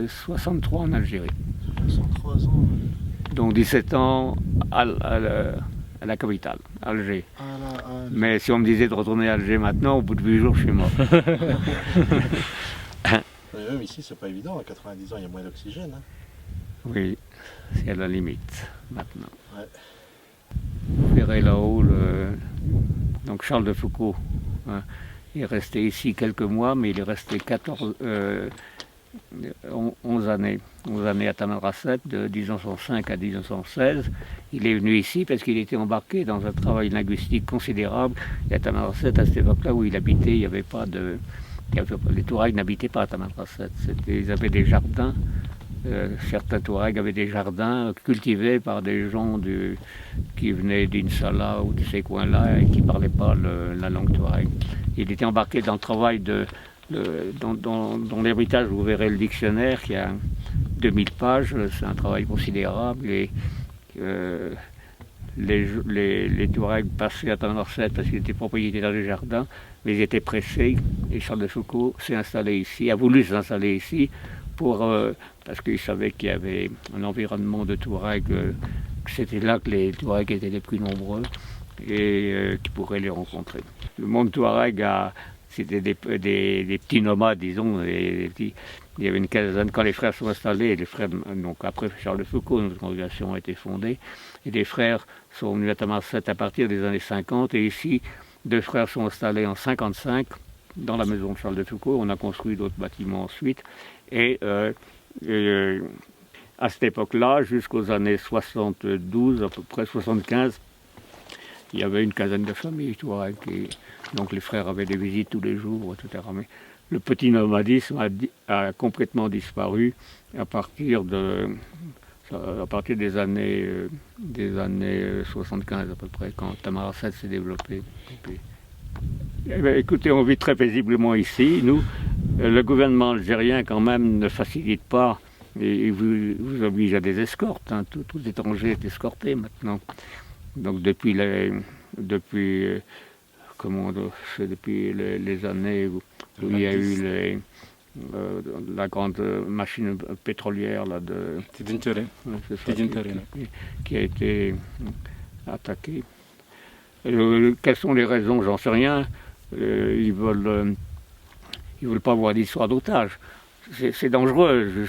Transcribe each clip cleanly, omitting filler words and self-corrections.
que 63 en Algérie. 63 ans. Donc 17 ans à la capitale, Alger. Mais si on me disait de retourner à Alger maintenant, au bout de 8 jours, je suis mort. Mais même ici, c'est pas évident. À 90 ans, il y a moins d'oxygène. Hein. Oui, c'est à la limite maintenant. Ouais. Vous verrez là-haut, donc Charles de Foucault, hein, il est resté ici quelques mois, mais il est resté 11 années. 11 années à Tamanrasset, de 1905 à 1916. Il est venu ici parce qu'il était embarqué dans un travail linguistique considérable. Et à Tamanrasset, à cette époque-là où il habitait, il n'y avait pas de... les Touaregs n'habitaient pas à Tamanrasset. Ils avaient des jardins. Certains Touaregs avaient des jardins cultivés par des gens qui venaient d'Insala ou de ces coins-là et qui ne parlaient pas la langue Touareg. Il était embarqué dans le travail dans l'héritage, vous verrez le dictionnaire qui a 2000 pages, c'est un travail considérable. Et les Touaregs passaient à Tamanrasset parce qu'ils étaient propriétaires des jardins, mais ils étaient pressés. Et Charles de Foucault s'est installé ici, a voulu s'installer ici parce qu'il savait qu'il y avait un environnement de Touaregs, que c'était là que les Touaregs étaient les plus nombreux et qu'il pourrait les rencontrer. Le monde Touareg c'était des petits nomades, disons. Il y avait une quinzaine. Quand les frères sont installés, donc après Charles de Foucault, notre congrégation a été fondée, et les frères sont venus à Tamanrasset à partir des années 50, et ici, 2 frères sont installés en 55 dans la maison de Charles de Foucault. On a construit d'autres bâtiments ensuite, et à cette époque-là, jusqu'aux années 72, à peu près 75, il y avait une quinzaine de familles Touareg. Donc les frères avaient des visites tous les jours, etc. Mais le petit nomadisme a complètement disparu à partir des années 75 à peu près, quand Tamanrasset s'est développé. Eh bien, écoutez, on vit très paisiblement ici. Nous, le gouvernement algérien quand même ne facilite pas, et vous oblige à des escortes. Hein. Tout étranger est escorté maintenant. Donc depuis les années où il y a eu la grande machine pétrolière là, qui a été attaquée. Quelles sont les raisons? J'en sais rien. Ils veulent pas avoir d'histoire d'otages. C'est dangereux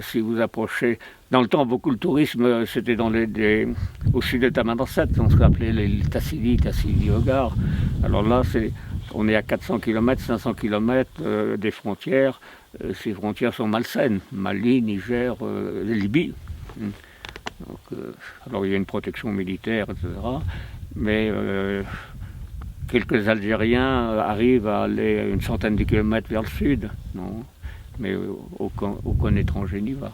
si vous approchez. Dans le temps, beaucoup le tourisme, c'était au sud de Tamanrasset, on se appelait les Tassili Hogar. Alors là, on est à 400 km, 500 km des frontières. Ces frontières sont malsaines. Mali, Niger, Libye. Donc, alors il y a une protection militaire, etc. Mais quelques Algériens arrivent à aller une centaine de kilomètres vers le sud. Non, mais aucun étranger n'y va.